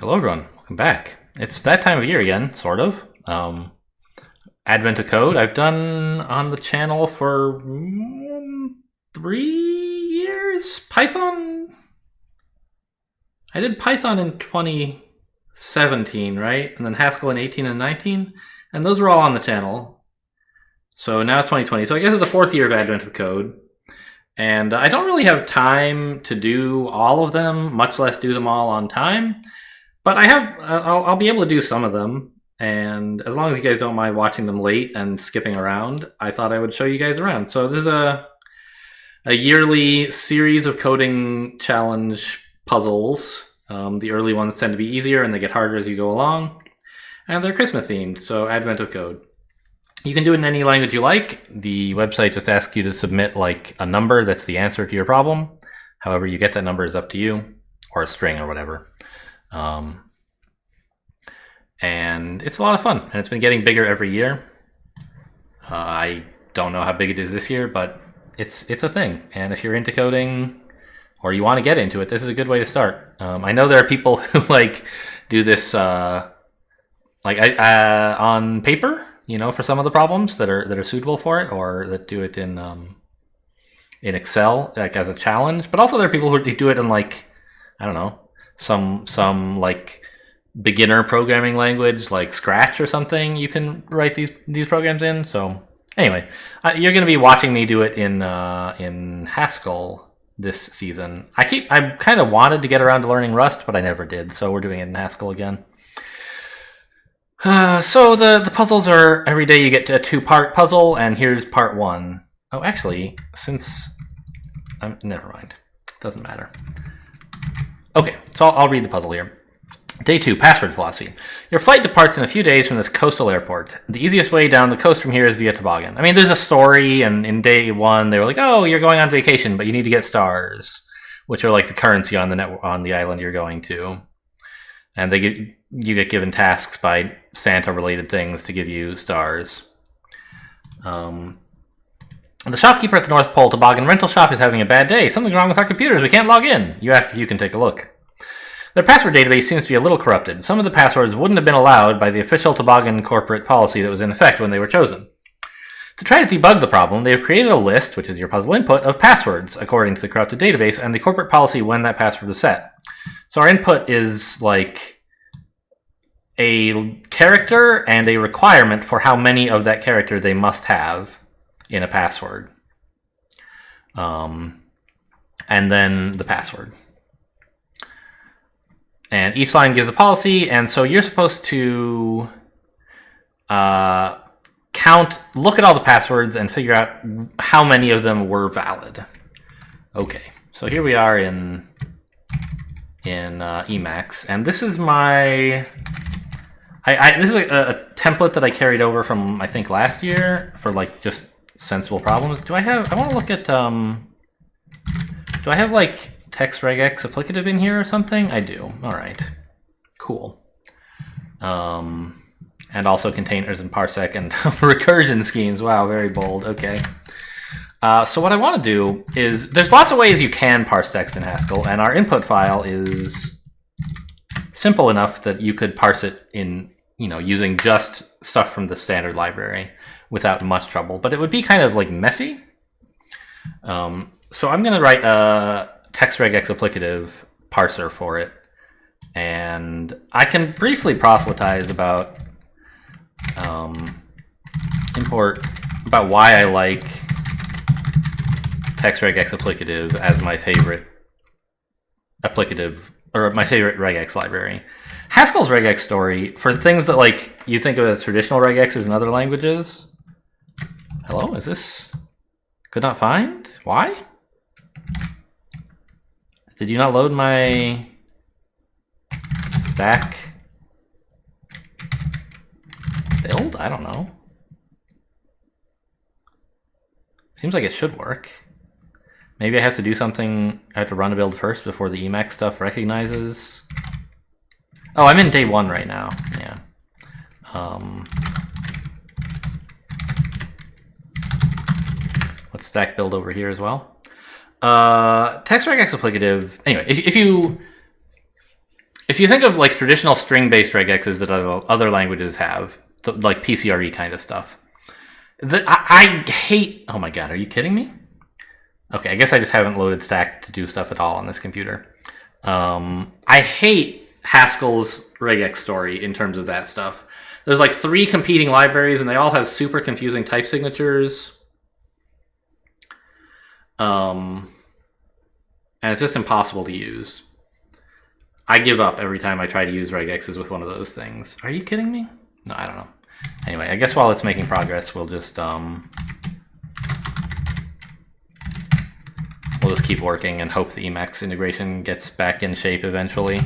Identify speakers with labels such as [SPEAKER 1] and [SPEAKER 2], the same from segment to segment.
[SPEAKER 1] Hello everyone, welcome back. It's that time of year again, sort of. Advent of Code, I've done on the channel for 3 years. Python, I did Python in 2017, right? And then Haskell in 18 and 19, and those were all on the channel. So now it's 2020, so I guess it's the 4th year of Advent of Code. And I don't really have time to do all of them, much less do them all on time. But I'll be able to do some of them. And as long as you guys don't mind watching them late and skipping around, I thought I would show you guys around. So this is a yearly series of coding challenge puzzles. The early ones tend to be easier and they get harder as you go along. And they're Christmas themed, so Advent of Code. You can do it in any language you like. The website just asks you to submit like a number that's the answer to your problem. However you get that number is up to you, or a string or whatever. And it's a lot of fun, and it's been getting bigger every year. I don't know how big it is this year, but it's a thing. And if you're into coding or you want to get into it, this is a good way to start. I know there are people who like do this on paper, you know, for some of the problems that are suitable for it, or that do it in Excel, like as a challenge. But also there are people who do it in like, I don't know, some like beginner programming language like Scratch or something. You can write these programs in. So anyway, you're going to be watching me do it in Haskell this season. I kind of wanted to get around to learning Rust, but I never did. So we're doing it in Haskell again. So the puzzles are every day you get a 2-part puzzle, and here's part 1. Oh, actually, never mind. Doesn't matter. Okay, so I'll read the puzzle here. Day 2, password philosophy. Your flight departs in a few days from this coastal airport. The easiest way down the coast from here is via toboggan. I mean, there's a story, and in day 1 they were like, oh, you're going on vacation, but you need to get stars, which are like the currency on the island you're going to. And you get given tasks by Santa-related things to give you stars. The shopkeeper at the North Pole toboggan rental shop is having a bad day. Something's wrong with our computers. We can't log in. You ask if you can take a look. Their password database seems to be a little corrupted. Some of the passwords wouldn't have been allowed by the official toboggan corporate policy that was in effect when they were chosen. To try to debug the problem, they have created a list, which is your puzzle input, of passwords according to the corrupted database and the corporate policy when that password was set. So our input is like a character and a requirement for how many of that character they must have in a password. And then the password. And each line gives a policy, and so you're supposed to look at all the passwords and figure out how many of them were valid. Okay, so here we are in Emacs, and this is my this is a template that I carried over from I think last year for like just sensible problems. I want to look at do I have like text regex applicative in here or something? I do. All right, cool. And also containers and parsec and recursion schemes. Wow, very bold. Okay. So what I want to do is, there's lots of ways you can parse text in Haskell, and our input file is simple enough that you could parse it in, using just stuff from the standard library without much trouble. But it would be kind of like messy. So I'm going to write a text regex applicative parser for it, and I can briefly proselytize about about why I like text regex applicative as my favorite applicative, or my favorite regex library. Haskell's regex story, for things that like you think of as traditional regexes in other languages. Hello, is this could not find? Why? Did you not load my stack build? I don't know. Seems like it should work. Maybe I have to do something. I have to run a build first before the Emacs stuff recognizes. Oh, I'm in day 1 right now. Yeah. Let's stack build over here as well. Text regex applicative. Anyway, if you if you think of like traditional string-based regexes that other languages have, like PCRE kind of stuff, I hate. Oh my god, are you kidding me? Okay, I guess I just haven't loaded stack to do stuff at all on this computer. I hate Haskell's regex story in terms of that stuff. There's like 3 competing libraries, and they all have super confusing type signatures. And it's just impossible to use. I give up every time I try to use regexes with one of those things. Are you kidding me? No, I don't know. Anyway, I guess while it's making progress, we'll just keep working and hope the Emacs integration gets back in shape eventually.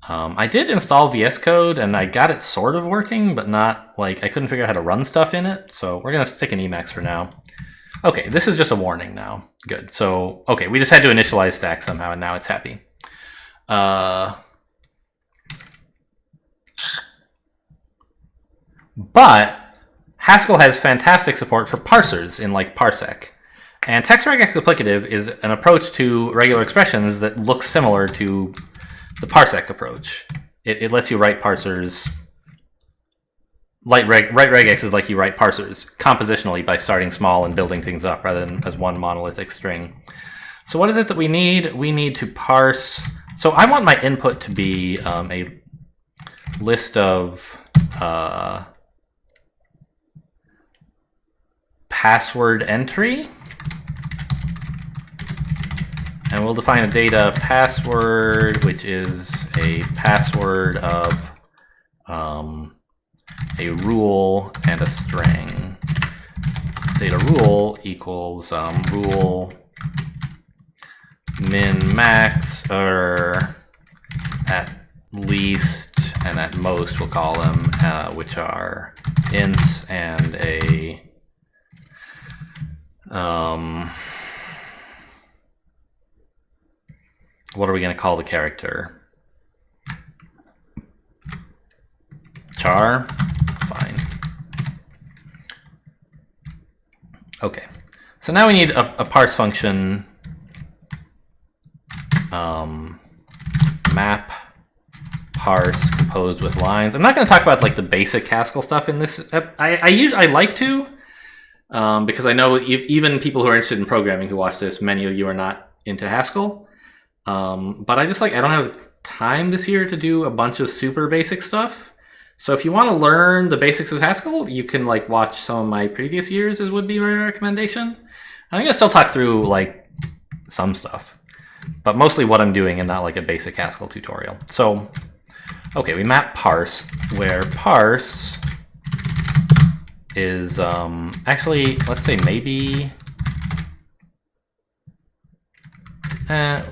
[SPEAKER 1] I did install VS Code and I got it sort of working, but not like I couldn't figure out how to run stuff in it. So we're gonna stick in Emacs for now. Okay, this is just a warning now. Good. So okay, we just had to initialize stack somehow, and now it's happy. But Haskell has fantastic support for parsers in like parsec. And text regex duplicative is an approach to regular expressions that looks similar to the parsec approach. It lets you write parsers, write regexes like you write parsers compositionally by starting small and building things up rather than as one monolithic string. So what is it that we need? We need to parse. So I want my input to be a list of password entry. And we'll define a data password, which is a password of a rule and a string. Data rule equals rule min max, or at least and at most we'll call them, which are ints and a what are we going to call the character? Char? Fine. Okay. So now we need a parse function. Map parse composed with lines. I'm not going to talk about like the basic Haskell stuff in this. I like to, because I know even people who are interested in programming who watch this, many of you are not into Haskell. But I don't have time this year to do a bunch of super basic stuff. So if you want to learn the basics of Haskell, you can like watch some of my previous years, as would be my recommendation. I'm going to still talk through like some stuff, but mostly what I'm doing and not like a basic Haskell tutorial. So, okay, we map parse, where parse is actually, let's say maybe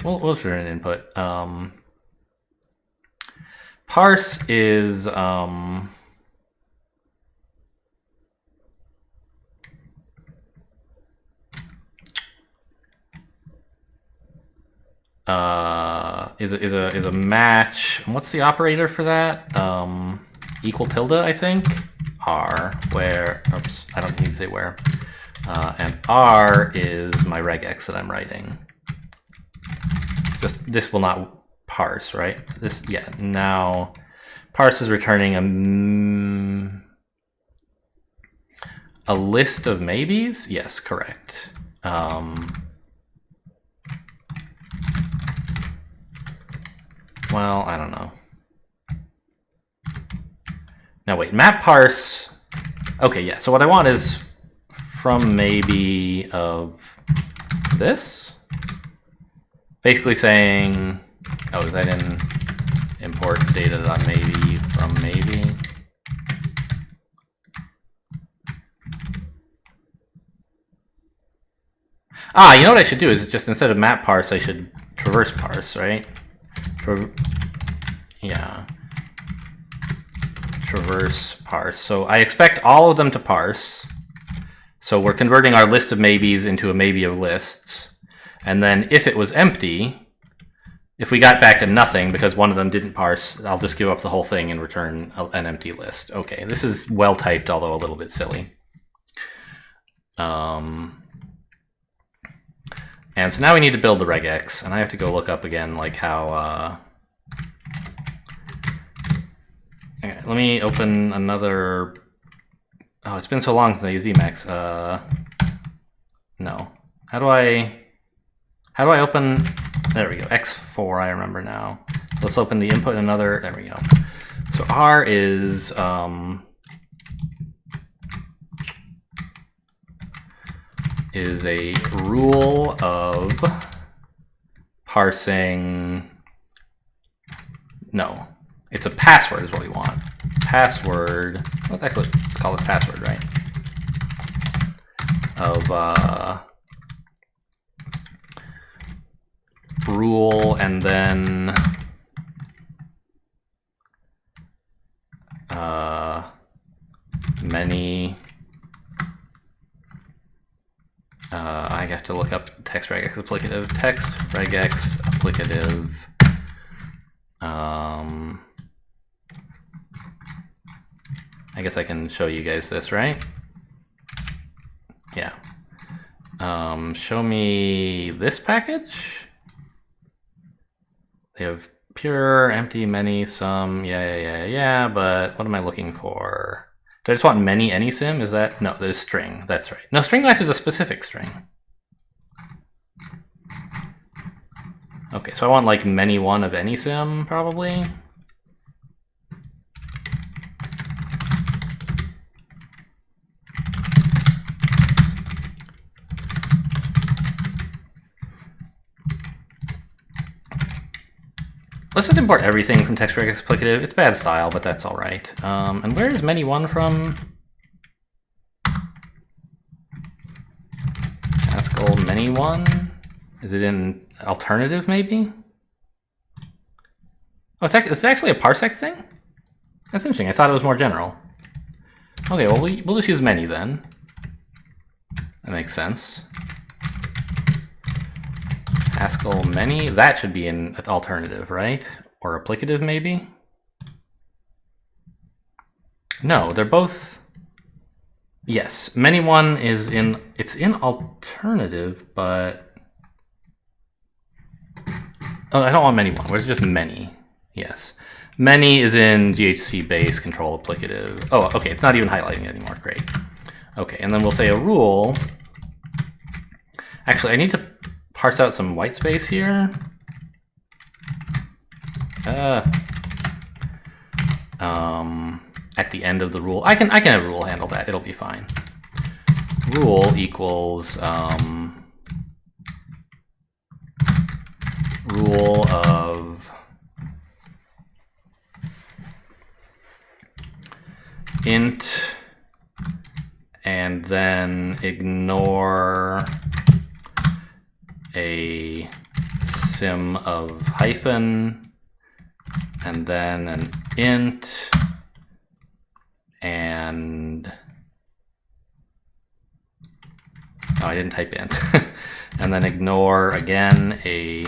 [SPEAKER 1] we'll turn an input. Parse is a match. What's the operator for that? Equal tilde, I think. R, where, oops, I don't need to say where. And R is my regex that I'm writing. Just this will not parse, right? This, yeah. Now, parse is returning a list of maybes. Yes, correct. Well, I don't know. Now wait, map parse. Okay, yeah. So what I want is from maybe of this. Basically saying, oh, is that in import data.maybe from maybe? Ah, you know what I should do is just instead of map parse, I should traverse parse, right? Yeah. Traverse parse. So I expect all of them to parse. So we're converting our list of maybes into a maybe of lists. And then if it was empty, if we got back to nothing because one of them didn't parse, I'll just give up the whole thing and return an empty list. Okay, this is well typed, although a little bit silly. And so now we need to build the regex, and I have to go look up again like how right, let me open another. Oh, it's been so long since I used Emacs. No. How do I open? There we go. X4. I remember now. Let's open the input in another. There we go. So R is a rule of parsing. No, it's a password is what we want. Password. Let's actually call it password, right? Of rule and then many. I have to look up text regex applicative. Text regex applicative. I guess I can show you guys this, right? Yeah. Show me this package. They have pure, empty, many, some. Yeah. But what am I looking for? Do I just want many any sim? Is that no? There's string. That's right. No, string match is a specific string. Okay, so I want like many one of any sim probably. Let's just import everything from text regex applicative. It's bad style, but that's all right. And where is many one from? Haskell many one. Is it in alternative maybe? Oh, it's actually a parsec thing. That's interesting. I thought it was more general. Okay, well we'll just use many then. That makes sense. Haskell many, that should be in alternative, right? Or applicative maybe? No, they're both. Yes, many one is in, it's in alternative, but oh, I don't want many one. Where's just many? Yes, many is in GHC base control applicative. Oh, okay, it's not even highlighting it anymore. Great. Okay, and then we'll say a rule. Actually, I need to parse out some white space here. At the end of the rule, I can have a rule handle that. It'll be fine. Rule equals rule of int and then ignore a sim of hyphen and then an int and oh, I didn't type int and then ignore again a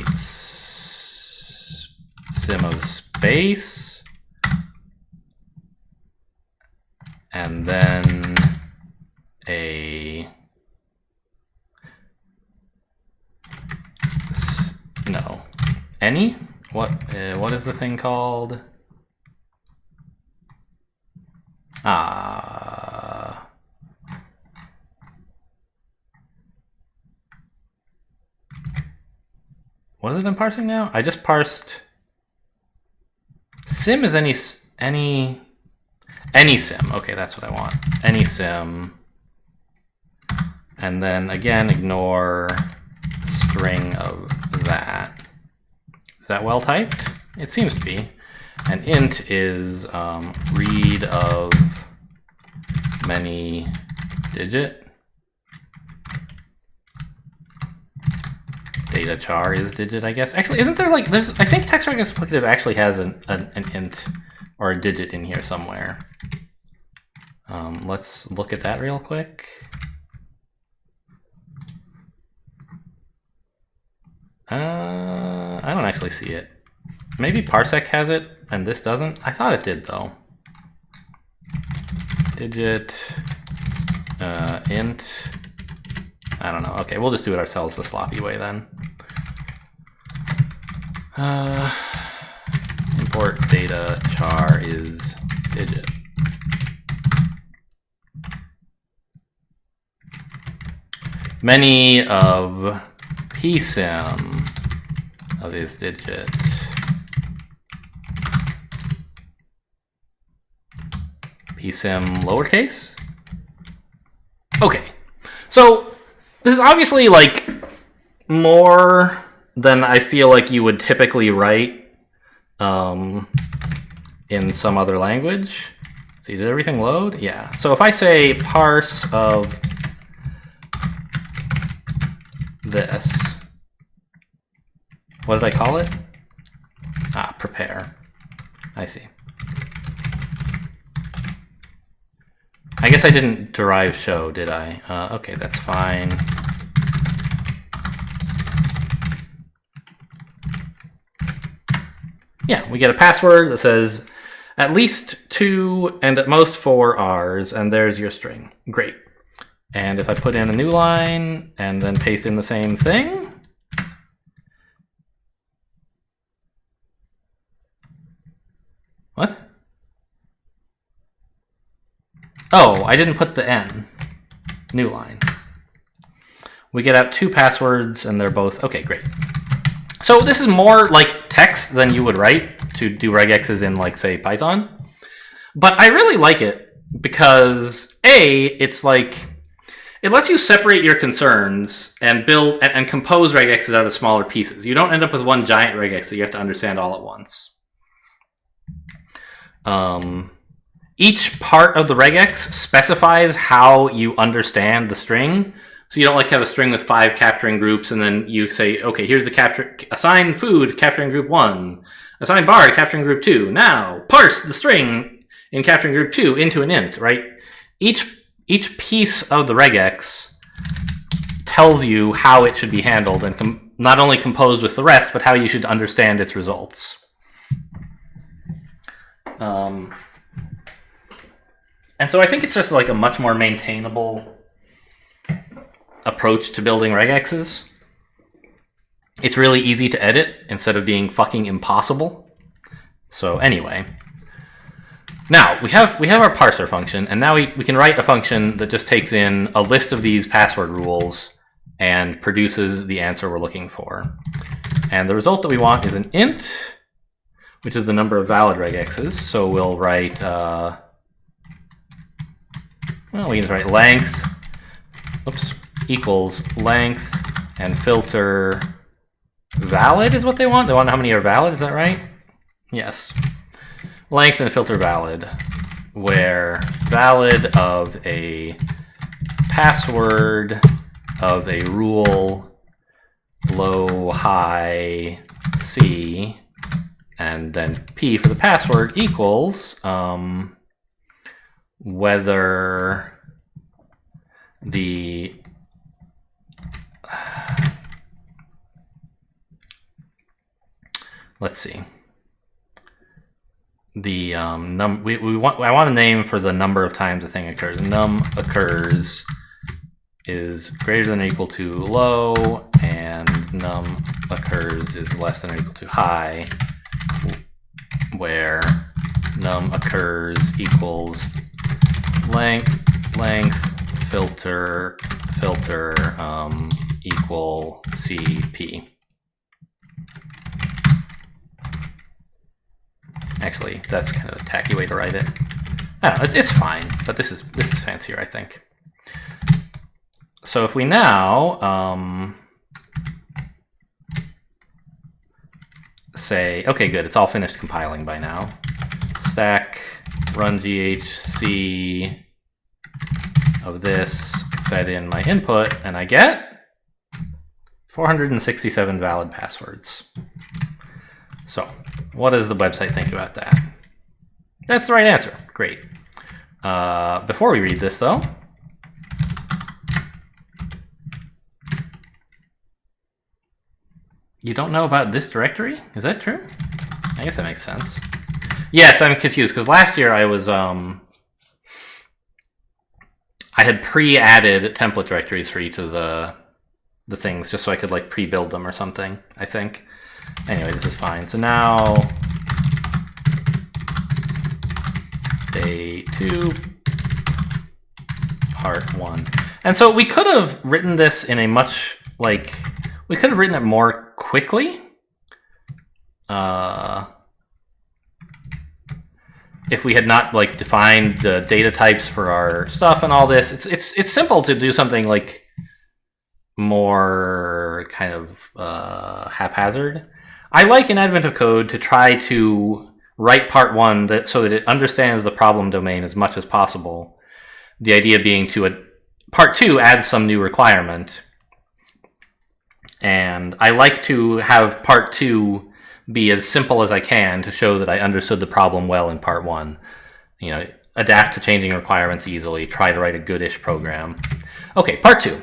[SPEAKER 1] sim of space and then a no any what is the thing called? What is it I'm parsing now? I just parsed sim is any sim. Okay, that's what I want. Any sim. And then again ignore string of that. Is that well typed? It seems to be. And int is read of many digit. Data char is digit, I guess. Actually, isn't there like I think text regex applicative actually has an int or a digit in here somewhere. Let's look at that real quick. I don't actually see it. Maybe parsec has it and this doesn't. I thought it did though. Digit int. I don't know. Okay, we'll just do it ourselves the sloppy way then. Import data char is digit. Many of psim of is digit. Psim lowercase? Okay. So this is obviously like more than I feel like you would typically write in some other language. See, did everything load? Yeah. So if I say parse of this, what did I call it? Ah, prepare. I see. I guess I didn't derive show, did I? Okay, that's fine. Yeah, we get a password that says at least 2 and at most 4 R's, and there's your string. Great. And if I put in a new line and then paste in the same thing, what? Oh, I didn't put the N. New line. We get out 2 passwords and they're both, okay, great. So this is more like text than you would write to do regexes in, like, say, Python. But I really like it because A, it's like, it lets you separate your concerns and build and compose regexes out of smaller pieces. You don't end up with one giant regex that you have to understand all at once. Each part of the regex specifies how you understand the string. So you don't like have a string with 5 capturing groups and then you say, okay, here's the assign food capturing group 1, assign bar capturing group 2. Now parse the string in capturing group 2 into an int, right? Each piece of the regex tells you how it should be handled and not only composed with the rest, but how you should understand its results. And so I think it's just like a much more maintainable approach to building regexes. It's really easy to edit instead of being fucking impossible. So anyway, now we have our parser function, and now we can write a function that just takes in a list of these password rules and produces the answer we're looking for. And the result that we want is an int, which is the number of valid regexes. So we'll write, well, we can just write length, oops, equals length and filter valid is what they want. They want to know how many are valid, is that right? Yes. Length and filter valid, where valid of a password of a rule low, high, C, and then P for the password equals whether the let's see. The I want a name for the number of times a thing occurs. Num occurs is greater than or equal to low, and num occurs is less than or equal to high, where num occurs equals length filter equal CP. Actually, that's kind of a tacky way to write it. I don't know, it's fine, but this is fancier, I think. So if we now say, okay, good, it's all finished compiling by now. Stack run ghc of this, fed in my input, and I get 467 valid passwords. So what does the website think about that? That's the right answer. Great. Before we read this, though, you don't know about this directory? Is that true? I guess that makes sense. Yes, I'm confused because last year I was I had pre-added template directories for each of the things just so I could like pre-build them or something, I think. Anyway, this is fine. So now day 2, part 1. And so we could have written this in a much, like, we could have written it more quickly. If we had not like defined the data types for our stuff and all this, it's simple to do something like more kind of haphazard. I like in Advent of Code to try to write part 1 so that it understands the problem domain as much as possible. The idea being to part 2 adds some new requirement, and I like to have part 2 be as simple as I can to show that I understood the problem well in part 1. You know, adapt to changing requirements easily, try to write a goodish program. Okay, part 2.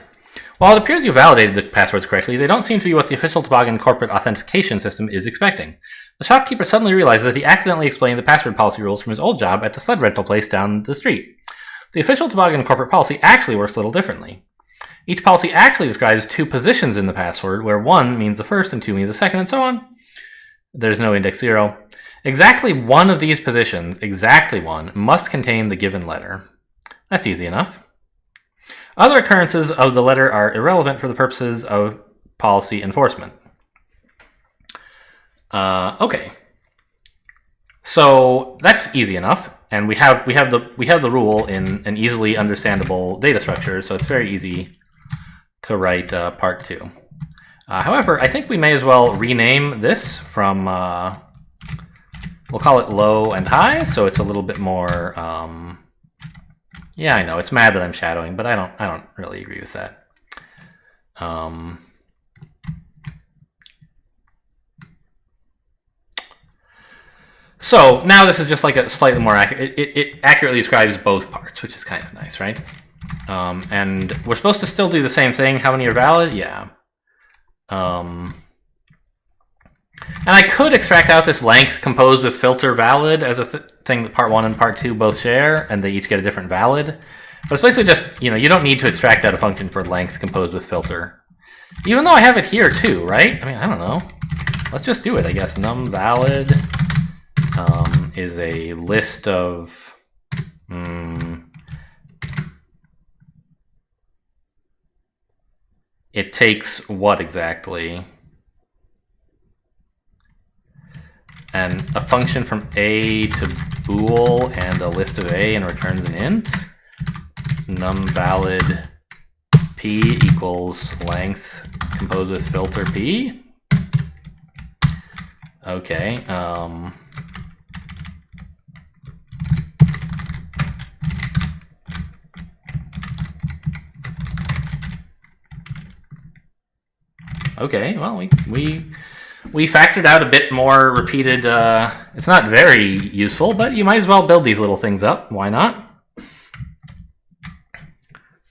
[SPEAKER 1] While it appears you validated the passwords correctly, they don't seem to be what the official Toboggan corporate authentication system is expecting. The shopkeeper suddenly realizes that he accidentally explained the password policy rules from his old job at the sled rental place down the street. The official Toboggan corporate policy actually works a little differently. Each policy actually describes 2 positions in the password, where 1 means the first and 2 means the second, and so on. There's no index 0. Exactly one of these positions, exactly one, must contain the given letter. That's easy enough. Other occurrences of the letter are irrelevant for the purposes of policy enforcement. Okay. So that's easy enough, and we have the rule in an easily understandable data structure, so it's very easy to write part 2. However, I think we may as well rename this from, we'll call it low and high, so it's a little bit more, yeah, I know, it's mad that I'm shadowing, but I don't really agree with that. So now this is just like a slightly more accurate, it accurately describes both parts, which is kind of nice, right? And we're supposed to still do the same thing. How many are valid? Yeah. And I could extract out this length composed with filter valid as a thing that part 1 and part 2 both share, and they each get a different valid. But it's basically just, you know, you don't need to extract out a function for length composed with filter. Even though I have it here too, right? I mean, I don't know. Let's just do it, I guess. Num valid is a list of... it takes what exactly? And a function from A to bool and a list of A and returns an int. Num valid p equals length composed with filter p. Okay. Okay, well, we factored out a bit more repeated, it's not very useful, but you might as well build these little things up. Why not?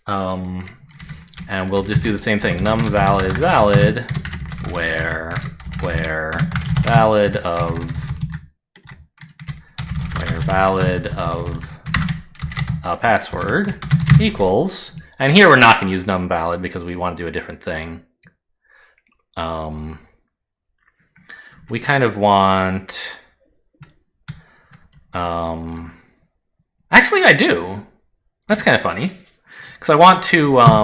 [SPEAKER 1] And we'll just do the same thing. Num valid where valid of a password equals, and here we're not going to use num valid because we want to do a different thing. We kind of want, actually I do. That's kind of funny. Because I want to I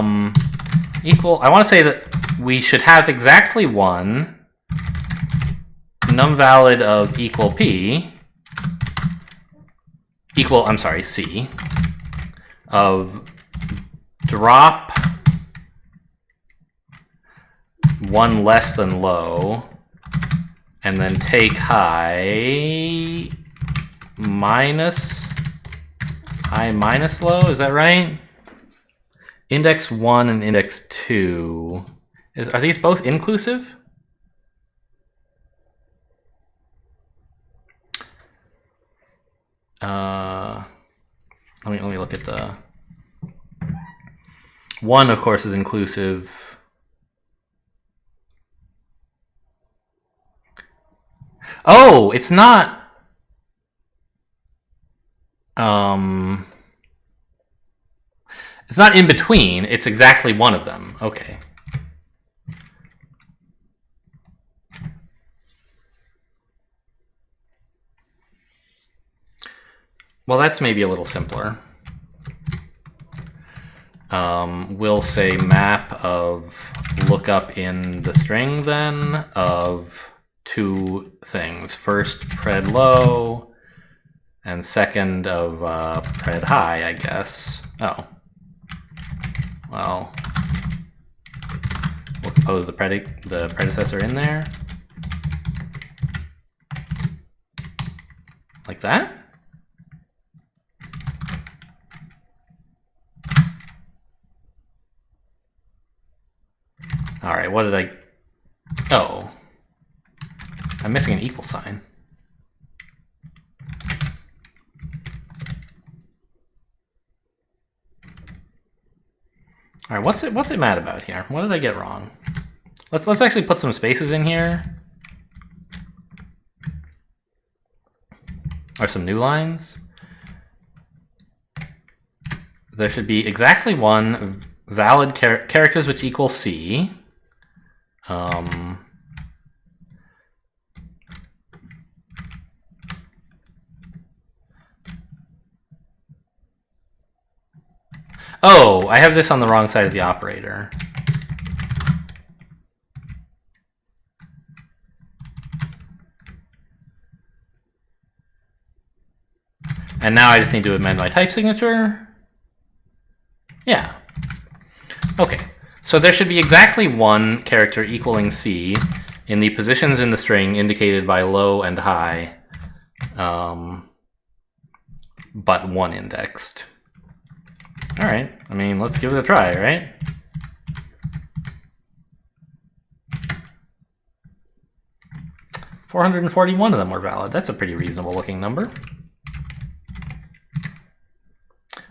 [SPEAKER 1] want to say that we should have exactly one num valid of equal p, c, of drop 1 less than low, and then take high minus low, is that right? Index 1 and index 2, are these both inclusive? Let me look at the 1, of course, is inclusive. Oh, it's not. It's not in between. It's exactly one of them. Okay. Well, that's maybe a little simpler. We'll say map of lookup in the string then of two things. First, pred low, and second of pred high, I guess. Oh. Well, we'll compose the predecessor in there. Like that? All right, what did I... Oh. I'm missing an equal sign. All right, what's it mad about here? What did I get wrong? Let's actually put some spaces in here. Or some new lines. There should be exactly one valid characters which equal C. Oh, I have this on the wrong side of the operator. And now I just need to amend my type signature. Yeah. Okay, so there should be exactly one character equaling C in the positions in the string indicated by low and high, but one indexed. All right, I mean, let's give it a try, right? $441 of them were valid. That's a pretty reasonable looking number.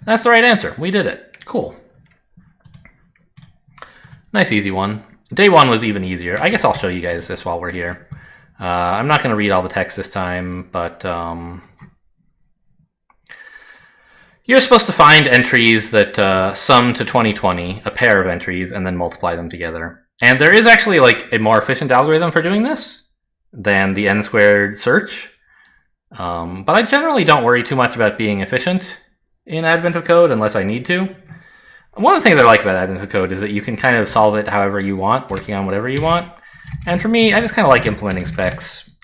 [SPEAKER 1] That's the right answer. We did it. Cool. Nice, easy one. Day one was even easier. I guess I'll show you guys this while we're here. I'm not going to read all the text this time, but you're supposed to find entries that sum to 2020, a pair of entries, and then multiply them together. And there is actually like a more efficient algorithm for doing this than the n-squared search. But I generally don't worry too much about being efficient in Advent of Code unless I need to. One of the things I like about Advent of Code is that you can kind of solve it however you want, working on whatever you want. And for me, I just kind of like implementing specs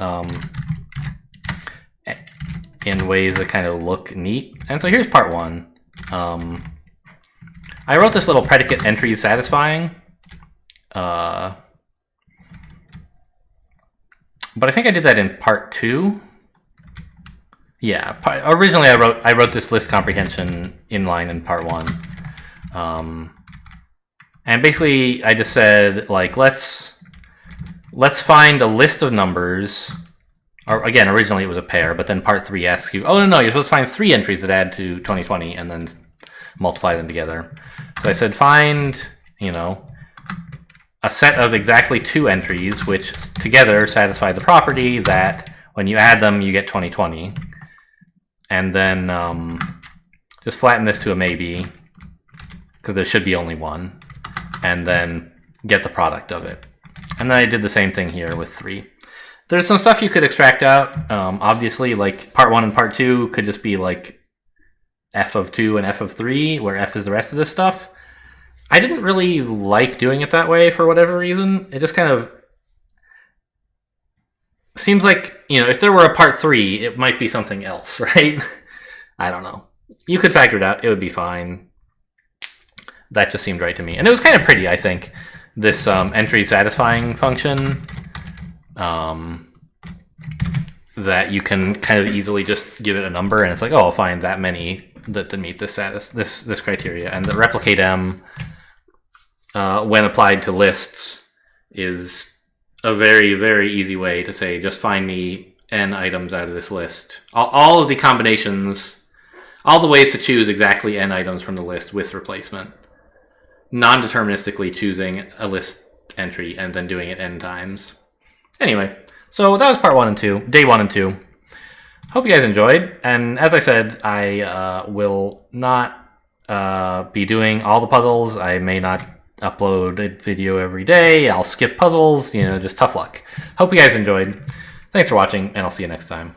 [SPEAKER 1] in ways that kind of look neat. And so here's part one. I wrote this little predicate entry satisfying. But I think I did that in part two. Yeah, originally I wrote this list comprehension inline in part one. And basically I just said, like, let's find a list of numbers. Or again, originally it was a pair, but then part three asks you, oh no, you're supposed to find three entries that add to 2020 and then multiply them together. So I said find, you know, a set of exactly two entries which together satisfy the property that when you add them you get 2020. And then just flatten this to a maybe, because there should be only one, and then get the product of it. And then I did the same thing here with 3. There's some stuff you could extract out. Obviously, like part 1 and part 2 could just be like f of 2 and f of 3, where f is the rest of this stuff. I didn't really like doing it that way for whatever reason. It just kind of seems like, you know, if there were a part 3, it might be something else, right? I don't know. You could factor it out. It would be fine. That just seemed right to me. And it was kind of pretty, I think, this entry satisfying function that you can kind of easily just give it a number, and it's like, oh, I'll find that many that meet this criteria. And the replicate m, when applied to lists, is a very, very easy way to say, just find me n items out of this list. All of the combinations, all the ways to choose exactly n items from the list with replacement. Non-deterministically choosing a list entry and then doing it n times. Anyway, so that was part 1 and 2, day 1 and 2. Hope you guys enjoyed. And as I said, I will not be doing all the puzzles. I may not upload a video every day. I'll skip puzzles, you know, just tough luck. Hope you guys enjoyed. Thanks for watching, and I'll see you next time.